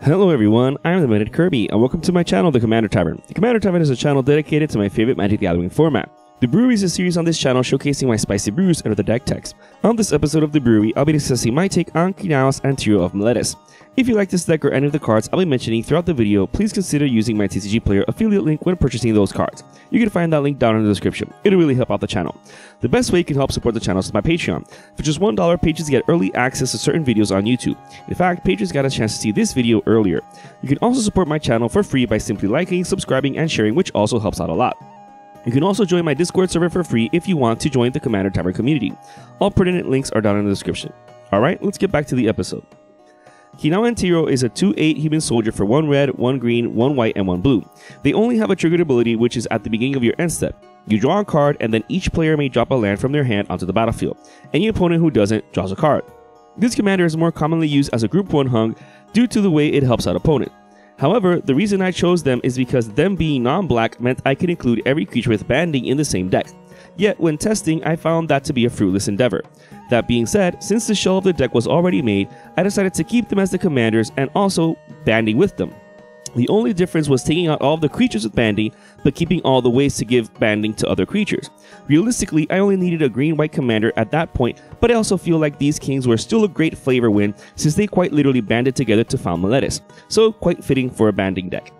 Hello everyone, I am the Minute Kirby, and welcome to my channel, The Commander Tavern. The Commander Tavern is a channel dedicated to my favorite Magic the Gathering format. The Brewery is a series on this channel showcasing my spicy brews and other deck techs. On this episode of The Brewery, I'll be discussing my take on Kynaios and Tiro of Meletis. If you like this deck or any of the cards I'll be mentioning throughout the video, please consider using my TCG Player affiliate link when purchasing those cards. You can find that link down in the description. It'll really help out the channel. The best way you can help support the channel is my Patreon. For just $1, patrons get early access to certain videos on YouTube. In fact, patrons got a chance to see this video earlier. You can also support my channel for free by simply liking, subscribing, and sharing, which also helps out a lot. You can also join my Discord server for free if you want to join the Commander Tavern community. All pertinent links are down in the description. Alright, let's get back to the episode. Kynaios and Tiro is a 2/8 human soldier for 1 red, 1 green, 1 white, and 1 blue. They only have a triggered ability, which is at the beginning of your end step. You draw a card, and then each player may drop a land from their hand onto the battlefield. Any opponent who doesn't draws a card. This commander is more commonly used as a group 1 hung due to the way it helps out opponent. However, the reason I chose them is because them being non-black meant I could include every creature with banding in the same deck. Yet, when testing, I found that to be a fruitless endeavor. That being said, since the shell of the deck was already made, I decided to keep them as the commanders and also banding with them. The only difference was taking out all of the creatures with banding, but keeping all the ways to give banding to other creatures. Realistically, I only needed a green-white commander at that point, but I also feel like these kings were still a great flavor win since they quite literally banded together to found Meletis, so quite fitting for a banding deck.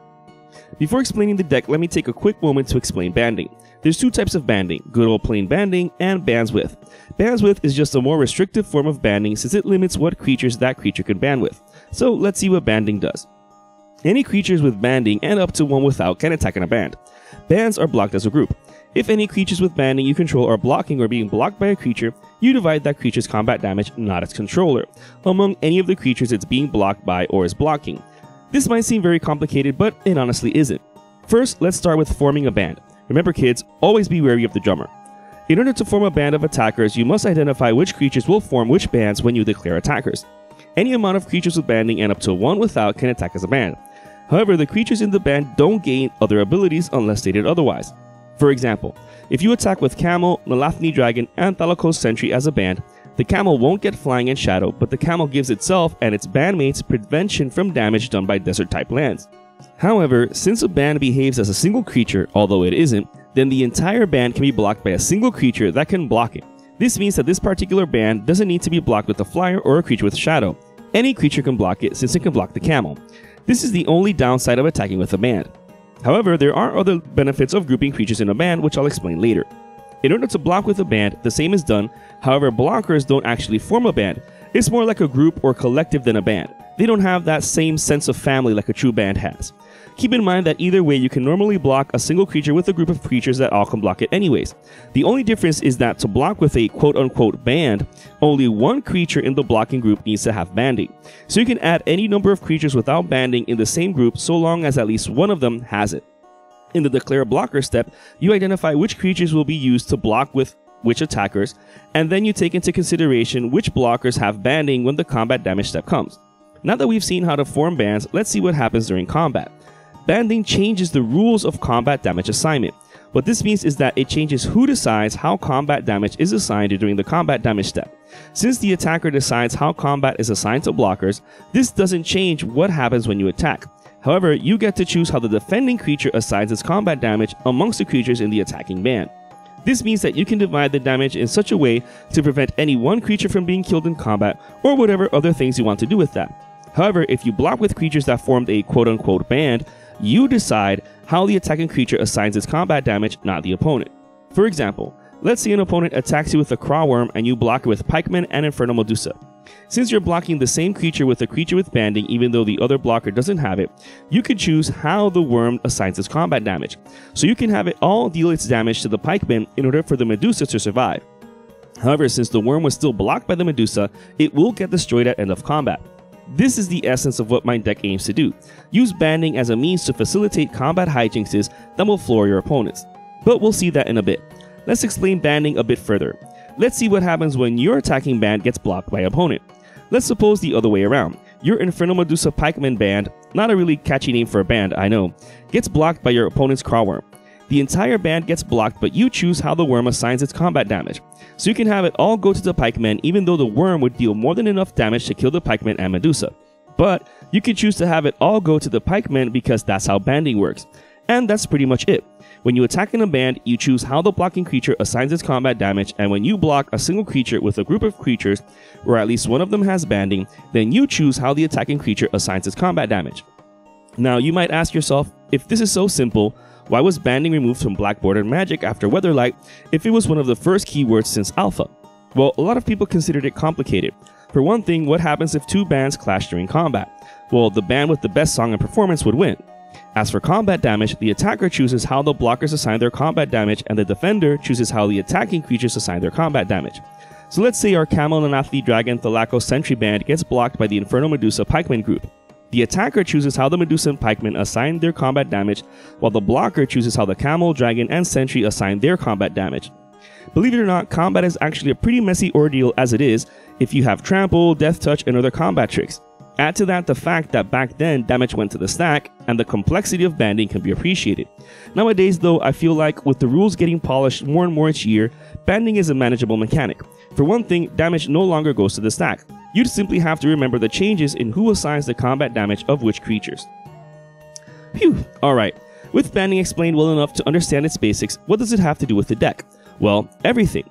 Before explaining the deck, let me take a quick moment to explain banding. There's 2 types of banding, good old plain banding and bands with. Bands with is just a more restrictive form of banding since it limits what creatures that creature can ban with. So let's see what banding does. Any creatures with banding and up to 1 without can attack in a band. Bands are blocked as a group. If any creatures with banding you control are blocking or being blocked by a creature, you divide that creature's combat damage, not its controller, among any of the creatures it's being blocked by or is blocking. This might seem very complicated, but it honestly isn't. First, let's start with forming a band. Remember kids, always be wary of the drummer. In order to form a band of attackers, you must identify which creatures will form which bands when you declare attackers. Any amount of creatures with banding and up to 1 without can attack as a band. However, the creatures in the band don't gain other abilities unless stated otherwise. For example, if you attack with Camel, Nalathni Dragon, and Thalakos Sentry as a band, the Camel won't get Flying and Shadow, but the Camel gives itself and its bandmates prevention from damage done by desert-type lands. However, since a band behaves as a single creature, although it isn't, then the entire band can be blocked by a single creature that can block it. This means that this particular band doesn't need to be blocked with a flyer or a creature with shadow. Any creature can block it since it can block the Camel. This is the only downside of attacking with a band. However, there are other benefits of grouping creatures in a band, which I'll explain later. In order to block with a band, the same is done. However, blockers don't actually form a band. It's more like a group or collective than a band. They don't have that same sense of family like a true band has. Keep in mind that either way you can normally block a single creature with a group of creatures that all can block it anyways. The only difference is that to block with a quote-unquote band, only 1 creature in the blocking group needs to have banding. So you can add any number of creatures without banding in the same group so long as at least 1 of them has it. In the declare blocker step, you identify which creatures will be used to block with which attackers, and then you take into consideration which blockers have banding when the combat damage step comes. Now that we've seen how to form bands, let's see what happens during combat. Banding changes the rules of combat damage assignment. What this means is that it changes who decides how combat damage is assigned during the combat damage step. Since the attacker decides how combat is assigned to blockers, this doesn't change what happens when you attack. However, you get to choose how the defending creature assigns its combat damage amongst the creatures in the attacking band. This means that you can divide the damage in such a way to prevent any one creature from being killed in combat or whatever other things you want to do with that. However, if you block with creatures that formed a quote-unquote band, you decide how the attacking creature assigns its combat damage, not the opponent. For example, let's say an opponent attacks you with a Crawworm and you block it with Pikeman and Infernal Medusa. Since you're blocking the same creature with a creature with banding even though the other blocker doesn't have it, you can choose how the worm assigns its combat damage. So you can have it all deal its damage to the Pikeman in order for the Medusa to survive. However, since the worm was still blocked by the Medusa, it will get destroyed at end of combat. This is the essence of what my deck aims to do. Use banding as a means to facilitate combat hijinks that will floor your opponents. But we'll see that in a bit. Let's explain banding a bit further. Let's see what happens when your attacking band gets blocked by opponent. Let's suppose the other way around. Your Infernal Medusa Pikeman band, not a really catchy name for a band, I know, gets blocked by your opponent's Crawworm. The entire band gets blocked, but you choose how the worm assigns its combat damage. So you can have it all go to the pikemen even though the worm would deal more than enough damage to kill the pikemen and Medusa. But you can choose to have it all go to the pikemen because that's how banding works. And that's pretty much it. When you attack in a band, you choose how the blocking creature assigns its combat damage, and when you block a single creature with a group of creatures, where at least one of them has banding, then you choose how the attacking creature assigns its combat damage. Now, you might ask yourself, if this is so simple, why was banding removed from Black Border Magic after Weatherlight if it was one of the first keywords since Alpha? Well, a lot of people considered it complicated. For one thing, what happens if two bands clash during combat? Well, the band with the best song and performance would win. As for combat damage, the attacker chooses how the blockers assign their combat damage, and the defender chooses how the attacking creatures assign their combat damage. So let's say our Camel and Athlete Dragon Thalaco Sentry band gets blocked by the Inferno Medusa Pikeman group. The attacker chooses how the Medusa and Pikemen assign their combat damage, while the blocker chooses how the Camel, Dragon, and Sentry assign their combat damage. Believe it or not, combat is actually a pretty messy ordeal as it is if you have Trample, Death Touch, and other combat tricks. Add to that the fact that back then damage went to the stack, and the complexity of banding can be appreciated. Nowadays though, I feel like with the rules getting polished more and more each year, banding is a manageable mechanic. For one thing, damage no longer goes to the stack. You'd simply have to remember the changes in who assigns the combat damage of which creatures. Phew, alright. With banding explained well enough to understand its basics, what does it have to do with the deck? Well, everything.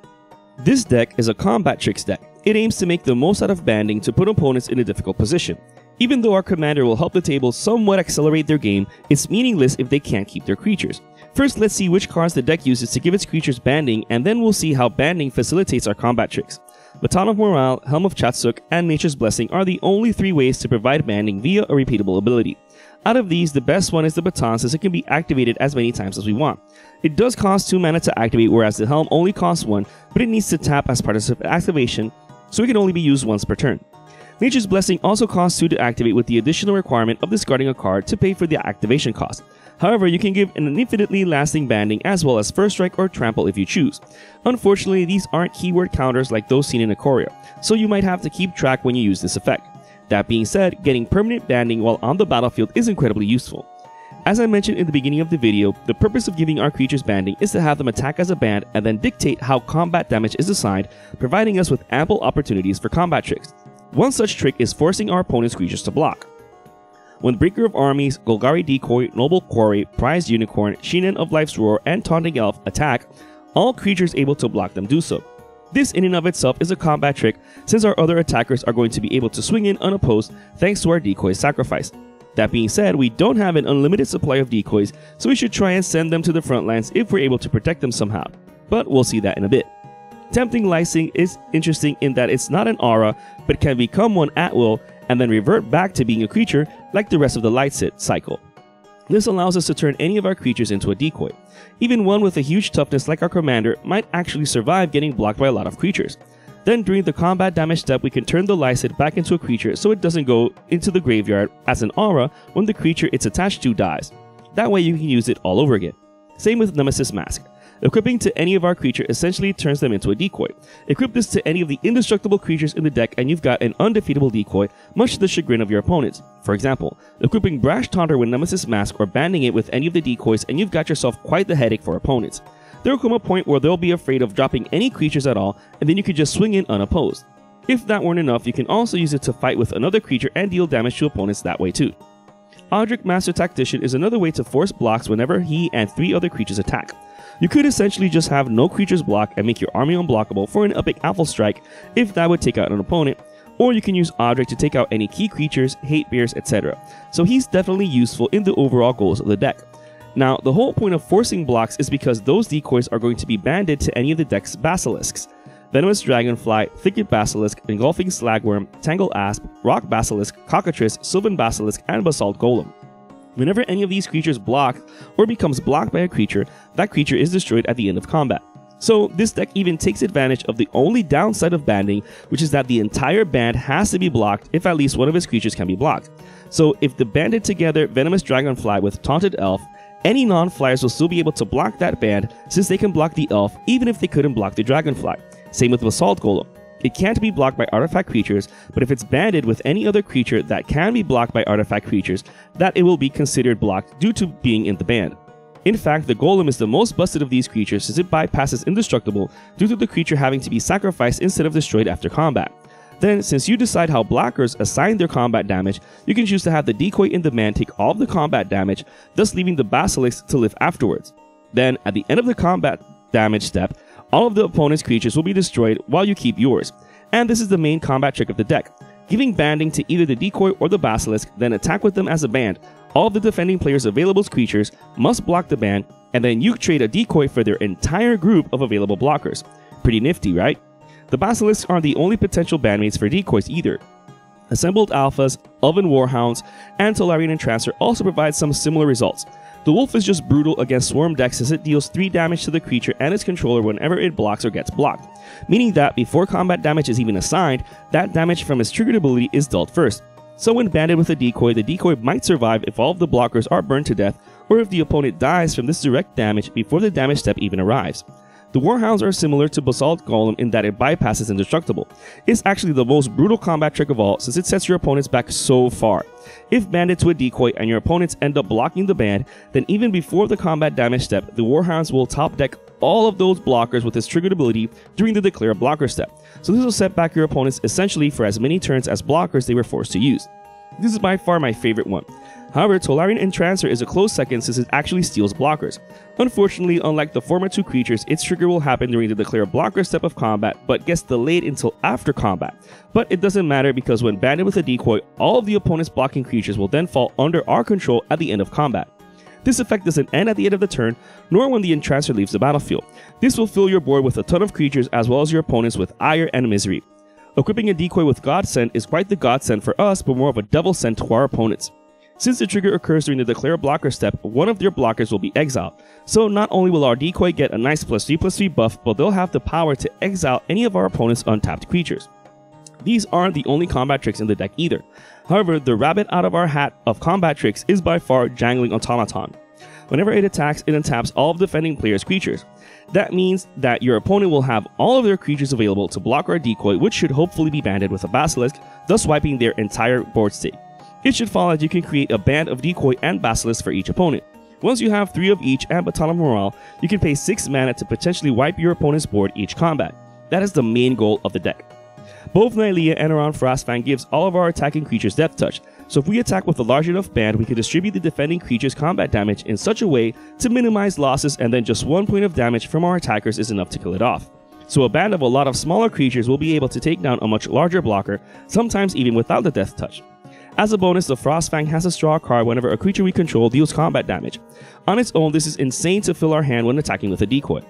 This deck is a combat tricks deck. It aims to make the most out of banding to put opponents in a difficult position. Even though our commander will help the table somewhat accelerate their game, it's meaningless if they can't keep their creatures. First, let's see which cards the deck uses to give its creatures banding, and then we'll see how banding facilitates our combat tricks. Baton of Morale, Helm of Chatsuk, and Nature's Blessing are the only three ways to provide banding via a repeatable ability. Out of these, the best one is the Baton, since it can be activated as many times as we want. It does cost 2 mana to activate, whereas the Helm only costs 1, but it needs to tap as part of its activation, so it can only be used once per turn. Nature's Blessing also costs 2 to activate, with the additional requirement of discarding a card to pay for the activation cost. However, you can give an infinitely lasting banding as well as First Strike or Trample if you choose. Unfortunately, these aren't keyword counters like those seen in Ikoria, so you might have to keep track when you use this effect. That being said, getting permanent banding while on the battlefield is incredibly useful. As I mentioned in the beginning of the video, the purpose of giving our creatures banding is to have them attack as a band and then dictate how combat damage is assigned, providing us with ample opportunities for combat tricks. One such trick is forcing our opponent's creatures to block. When Breaker of Armies, Golgari Decoy, Noble Quarry, Prized Unicorn, Sheenan of Life's Roar, and Taunting Elf attack, all creatures able to block them do so. This in and of itself is a combat trick, since our other attackers are going to be able to swing in unopposed thanks to our decoy sacrifice. That being said, we don't have an unlimited supply of decoys, so we should try and send them to the front lines if we're able to protect them somehow, but we'll see that in a bit. Tempting Lysing is interesting in that it's not an aura, but can become one at will and then revert back to being a creature like the rest of the Lightsit cycle. This allows us to turn any of our creatures into a decoy. Even one with a huge toughness like our commander might actually survive getting blocked by a lot of creatures. Then during the combat damage step, we can turn the Lycid back into a creature so it doesn't go into the graveyard as an aura when the creature it's attached to dies. That way you can use it all over again. Same with Nemesis Mask. Equipping to any of our creature essentially turns them into a decoy. Equip this to any of the indestructible creatures in the deck and you've got an undefeatable decoy, much to the chagrin of your opponents. For example, equipping Brash Taunter with Nemesis Mask or banding it with any of the decoys and you've got yourself quite the headache for opponents. There will come a point where they'll be afraid of dropping any creatures at all, and then you can just swing in unopposed. If that weren't enough, you can also use it to fight with another creature and deal damage to opponents that way too. Audric Master Tactician is another way to force blocks whenever he and 3 other creatures attack. You could essentially just have no creatures block and make your army unblockable for an epic Alpha Strike if that would take out an opponent, or you can use Audric to take out any key creatures, hate bears, etc. So he's definitely useful in the overall goals of the deck. Now, the whole point of forcing blocks is because those decoys are going to be banded to any of the deck's basilisks. Venomous Dragonfly, Thicket Basilisk, Engulfing Slagworm, Tangle Asp, Rock Basilisk, Cockatrice, Sylvan Basilisk, and Basalt Golem. Whenever any of these creatures block or becomes blocked by a creature, that creature is destroyed at the end of combat. So this deck even takes advantage of the only downside of banding, which is that the entire band has to be blocked if at least one of its creatures can be blocked. So if the banded together Venomous Dragonfly with Taunted Elf, any non-flyers will still be able to block that band since they can block the elf even if they couldn't block the dragonfly. Same with Basalt Golem. It can't be blocked by artifact creatures, but if it's banded with any other creature that can be blocked by artifact creatures, that it will be considered blocked due to being in the band. In fact, the Golem is the most busted of these creatures since it bypasses indestructible due to the creature having to be sacrificed instead of destroyed after combat. Then, since you decide how blockers assign their combat damage, you can choose to have the decoy in demand take all of the combat damage, thus leaving the basilisk to live afterwards. Then, at the end of the combat damage step, all of the opponent's creatures will be destroyed while you keep yours. And this is the main combat trick of the deck. Giving banding to either the decoy or the basilisk, then attack with them as a band. All of the defending player's available creatures must block the band, and then you trade a decoy for their entire group of available blockers. Pretty nifty, right? The basilisks aren't the only potential bandmates for decoys either. Assembled Alphas, Elven Warhounds, and Tolarian Entrancer also provide some similar results. The wolf is just brutal against swarm decks as it deals 3 damage to the creature and its controller whenever it blocks or gets blocked, meaning that before combat damage is even assigned, that damage from its triggered ability is dealt first. So when banded with a decoy, the decoy might survive if all of the blockers are burned to death, or if the opponent dies from this direct damage before the damage step even arrives. The Warhounds are similar to Basalt Golem in that it bypasses Indestructible. It's actually the most brutal combat trick of all since it sets your opponents back so far. If banded to a decoy and your opponents end up blocking the band, then even before the combat damage step, the Warhounds will top deck all of those blockers with its triggered ability during the declare blocker step. So this will set back your opponents essentially for as many turns as blockers they were forced to use. This is by far my favorite one. However, Tolarian Entrancer is a close second since it actually steals blockers. Unfortunately, unlike the former 2 creatures, its trigger will happen during the declare blocker step of combat, but gets delayed until after combat. But it doesn't matter because when banded with a decoy, all of the opponent's blocking creatures will then fall under our control at the end of combat. This effect doesn't end at the end of the turn, nor when the Entrancer leaves the battlefield. This will fill your board with a ton of creatures as well as your opponents with ire and misery. Equipping a decoy with Godsend is quite the godsend for us, but more of a devil send to our opponents. Since the trigger occurs during the declare blocker step, one of their blockers will be exiled. So not only will our decoy get a nice +3/+3 buff, but they'll have the power to exile any of our opponent's untapped creatures. These aren't the only combat tricks in the deck either. However, the rabbit out of our hat of combat tricks is by far Jangling Automaton. Whenever it attacks, it untaps all of the defending player's creatures. That means that your opponent will have all of their creatures available to block our decoy, which should hopefully be banded with a basilisk, thus wiping their entire board state. It should follow that you can create a band of decoy and basilisk for each opponent. Once you have 3 of each and Baton of Morale, you can pay 6 mana to potentially wipe your opponent's board each combat. That is the main goal of the deck. Both Nylea and Aron Frostfang gives all of our attacking creatures Death Touch, so if we attack with a large enough band, we can distribute the defending creature's combat damage in such a way to minimize losses, and then just 1 point of damage from our attackers is enough to kill it off. So a band of a lot of smaller creatures will be able to take down a much larger blocker, sometimes even without the Death Touch. As a bonus, the Frostfang has us draw a card whenever a creature we control deals combat damage. On its own, this is insane to fill our hand when attacking with a decoy.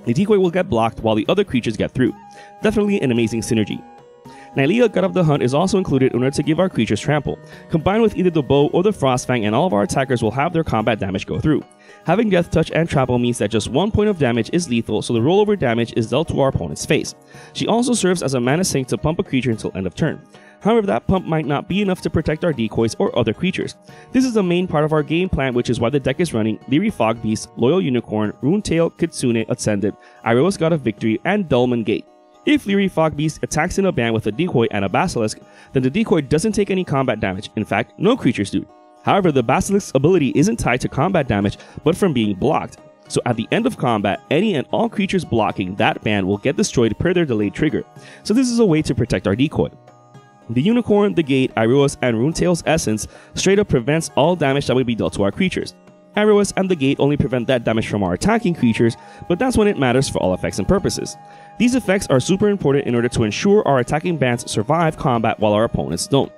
The decoy will get blocked while the other creatures get through. Definitely an amazing synergy. Nylea, God of the Hunt, is also included in order to give our creatures trample. Combined with either the bow or the Frostfang, and all of our attackers will have their combat damage go through. Having Death Touch and trample means that just 1 point of damage is lethal, so the rollover damage is dealt to our opponent's face. She also serves as a mana sink to pump a creature until end of turn. However, that pump might not be enough to protect our decoys or other creatures. This is the main part of our game plan, which is why the deck is running Leery Fogbeast, Loyal Unicorn, Runetail, Kitsune Ascendant, Iroha's God of Victory, and Dulman Gate. If Leery Fogbeast attacks in a band with a decoy and a basilisk, then the decoy doesn't take any combat damage. In fact, no creatures do. However, the basilisk's ability isn't tied to combat damage, but from being blocked. So at the end of combat, any and all creatures blocking that band will get destroyed per their delayed trigger. So this is a way to protect our decoy. The Unicorn, the Gate, Iroha's, and Runetail's essence straight up prevents all damage that would be dealt to our creatures. Iroha's and the Gate only prevent that damage from our attacking creatures, but that's when it matters for all effects and purposes. These effects are super important in order to ensure our attacking bands survive combat while our opponents don't.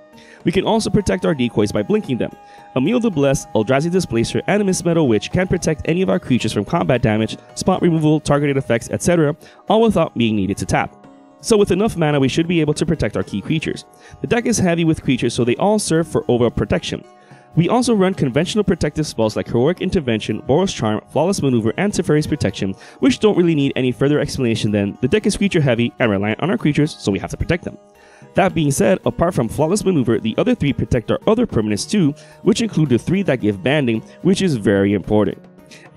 We can also protect our decoys by blinking them. Emil the Blessed, Eldrazi Displacer, and Miss Meadow Witch can protect any of our creatures from combat damage, spot removal, targeted effects, etc., all without being needed to tap. So with enough mana, we should be able to protect our key creatures. The deck is heavy with creatures, so they all serve for overall protection. We also run conventional protective spells like Heroic Intervention, Boros Charm, Flawless Maneuver, and Teferi's Protection, which don't really need any further explanation than the deck is creature heavy and reliant on our creatures, so we have to protect them. That being said, apart from Flawless Maneuver, the other 3 protect our other permanents too, which include the 3 that give banding, which is very important.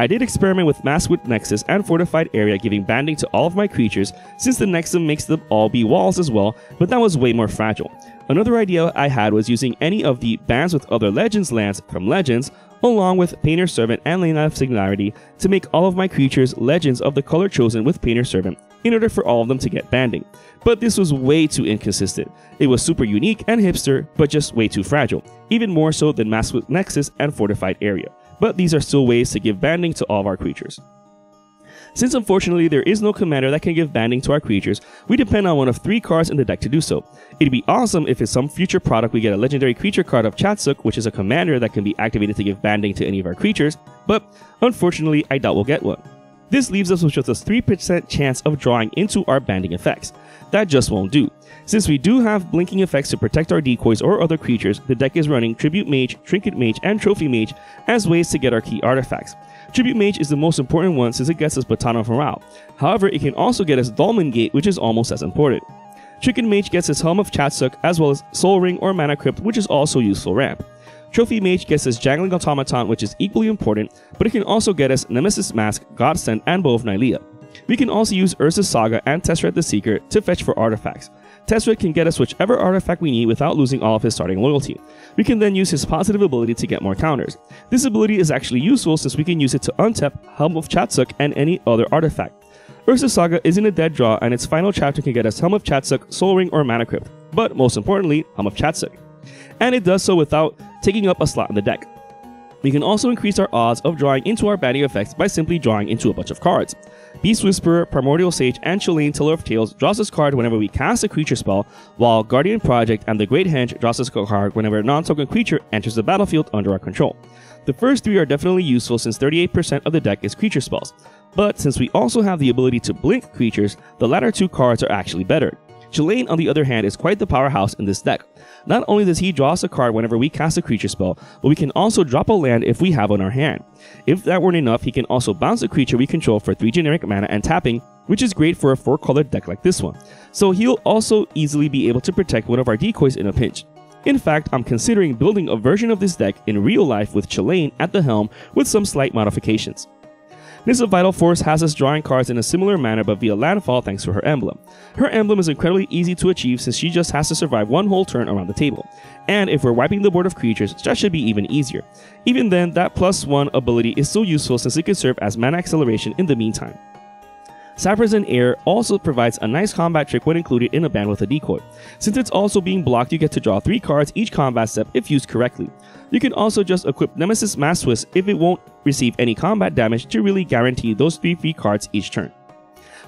I did experiment with Maskwood Nexus and Fortified Area giving banding to all of my creatures, since the Nexus makes them all be walls as well, but that was way more fragile. Another idea I had was using any of the bands with other Legends lands from Legends, along with Painter's Servant and Lane of Singularity, to make all of my creatures Legends of the color chosen with Painter's Servant, in order for all of them to get banding. But this was way too inconsistent. It was super unique and hipster, but just way too fragile, even more so than Mask with Nexus and Fortified Area. But these are still ways to give banding to all of our creatures. Since unfortunately there is no commander that can give banding to our creatures, we depend on one of 3 cards in the deck to do so. It'd be awesome if in some future product we get a legendary creature card of Chatsuk, which is a commander that can be activated to give banding to any of our creatures, but unfortunately I doubt we'll get one. This leaves us with just a 3% chance of drawing into our banding effects. That just won't do. Since we do have blinking effects to protect our decoys or other creatures, the deck is running Tribute Mage, Trinket Mage, and Trophy Mage as ways to get our key artifacts. Tribute Mage is the most important one since it gets us Baton of Morale. However, it can also get us Dolmen Gate, which is almost as important. Trinket Mage gets us Helm of Chatsuk as well as Soul Ring or Mana Crypt, which is also useful ramp. Trophy Mage gets us Jangling Automaton, which is equally important, but it can also get us Nemesis Mask, Godsend, and Bow of Nylea. We can also use Urza's Saga and Tesseret the Seeker to fetch for artifacts. Tesseret can get us whichever artifact we need without losing all of his starting loyalty. We can then use his positive ability to get more counters. This ability is actually useful since we can use it to untap Helm of Chatsuk and any other artifact. Urza's Saga isn't a dead draw, and its final chapter can get us Helm of Chatsuk, Soul Ring, or Mana Crypt, but most importantly, Helm of Chatsuk. And it does so without taking up a slot in the deck. We can also increase our odds of drawing into our banding effects by simply drawing into a bunch of cards. Beast Whisperer, Primordial Sage, and Chilean Tiller of Tales draws this card whenever we cast a creature spell, while Guardian Project and the Great Henge draws this card whenever a non-token creature enters the battlefield under our control. The first 3 are definitely useful since 38% of the deck is creature spells, but since we also have the ability to blink creatures, the latter 2 cards are actually better. Chilean, on the other hand, is quite the powerhouse in this deck. Not only does he draw us a card whenever we cast a creature spell, but we can also drop a land if we have on our hand. If that weren't enough, he can also bounce a creature we control for 3 generic mana and tapping, which is great for a 4-colored deck like this one. So he'll also easily be able to protect one of our decoys in a pinch. In fact, I'm considering building a version of this deck in real life with Chilean at the helm with some slight modifications. Nissa Vital Force has us drawing cards in a similar manner but via landfall thanks to her emblem. Her emblem is incredibly easy to achieve since she just has to survive 1 whole turn around the table. And if we're wiping the board of creatures, that should be even easier. Even then, that +1 ability is still useful since it can serve as mana acceleration in the meantime. Sappers in Air also provides a nice combat trick when included in a band with a decoy. Since it's also being blocked, you get to draw 3 cards each combat step if used correctly. You can also just equip Nemesis Mass Twist if it won't receive any combat damage to really guarantee those 3 free cards each turn.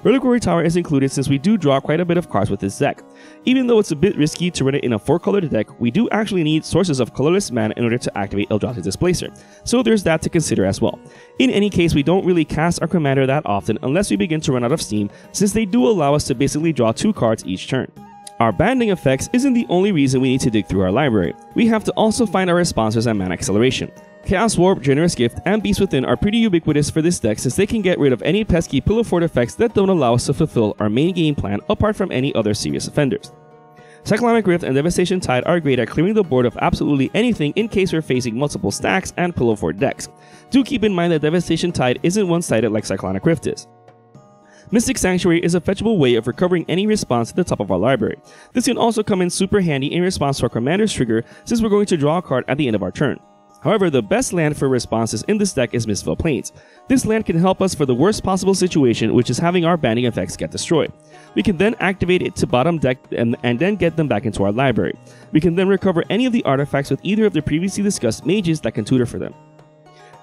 Reliquary Tower is included since we do draw quite a bit of cards with this deck. Even though it's a bit risky to run it in a 4-colored deck, we do actually need sources of colorless mana in order to activate Eldrazi's Displacer, so there's that to consider as well. In any case, we don't really cast our commander that often unless we begin to run out of steam, since they do allow us to basically draw 2 cards each turn. Our banding effects isn't the only reason we need to dig through our library. We have to also find our responses and mana acceleration. Chaos Warp, Generous Gift, and Beast Within are pretty ubiquitous for this deck since they can get rid of any pesky pillowfort effects that don't allow us to fulfill our main game plan apart from any other serious offenders. Cyclonic Rift and Devastation Tide are great at clearing the board of absolutely anything in case we're facing multiple stacks and pillowfort decks. Do keep in mind that Devastation Tide isn't one-sided like Cyclonic Rift is. Mystic Sanctuary is a fetchable way of recovering any response at the top of our library. This can also come in super handy in response to our commander's trigger since we're going to draw a card at the end of our turn. However, the best land for responses in this deck is Mistvale Plains. This land can help us for the worst possible situation, which is having our banding effects get destroyed. We can then activate it to bottom deck and then get them back into our library. We can then recover any of the artifacts with either of the previously discussed mages that can tutor for them.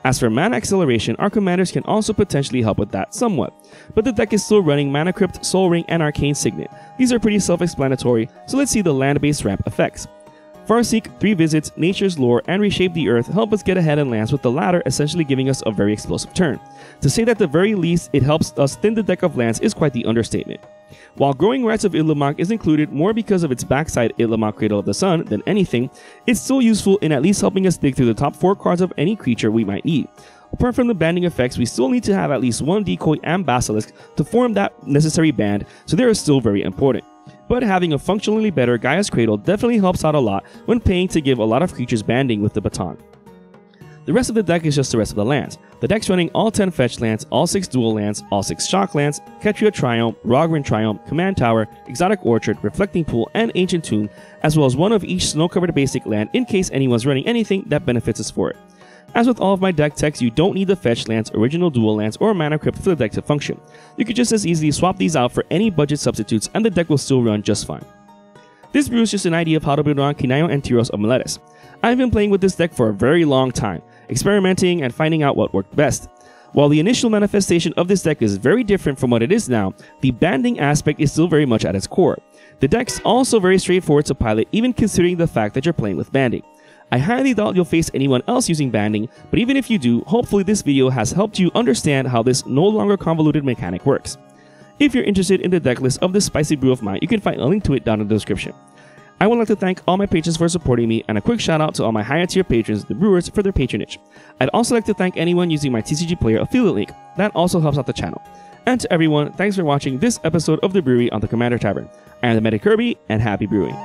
As for mana acceleration, our commanders can also potentially help with that somewhat, but the deck is still running Mana Crypt, Soul Ring, and Arcane Signet. These are pretty self-explanatory, so let's see the land-based ramp effects. Farseek, 3 Visits, Nature's Lore, and Reshape the Earth help us get ahead in lands, with the latter essentially giving us a very explosive turn. To say that at the very least it helps us thin the deck of lands is quite the understatement. While Growing Rights of Itlimoc is included more because of its backside Itlimoc Cradle of the Sun than anything, it's still useful in at least helping us dig through the top 4 cards of any creature we might need. Apart from the banding effects, we still need to have at least 1 decoy and basilisk to form that necessary band, so they are still very important. But having a functionally better Gaia's Cradle definitely helps out a lot when paying to give a lot of creatures banding with the baton. The rest of the deck is just the rest of the lands. The deck's running all 10 fetch lands, all 6 dual lands, all 6 shock lands, Ketria Triumph, Rogrin Triumph, Command Tower, Exotic Orchard, Reflecting Pool, and Ancient Tomb, as well as 1 of each snow-covered basic land in case anyone's running anything that benefits us for it. As with all of my deck techs, you don't need the Fetch Lance, Original Dual Lance, or Mana Crypt for the deck to function. You could just as easily swap these out for any budget substitutes and the deck will still run just fine. This brew is just an idea of how to build around Kynaios and Tiro of Meletis. I've been playing with this deck for a very long time, experimenting and finding out what worked best. While the initial manifestation of this deck is very different from what it is now, the banding aspect is still very much at its core. The deck's also very straightforward to pilot, even considering the fact that you're playing with banding. I highly doubt you'll face anyone else using banding, but even if you do, hopefully this video has helped you understand how this no longer convoluted mechanic works. If you're interested in the deck list of this spicy brew of mine, you can find a link to it down in the description. I would like to thank all my patrons for supporting me, and a quick shout out to all my higher tier patrons, the brewers, for their patronage. I'd also like to thank anyone using my TCG Player affiliate link. That also helps out the channel. And to everyone, thanks for watching this episode of The Brewery on the Commander Tavern. I am the Medic Kirby, and happy brewing.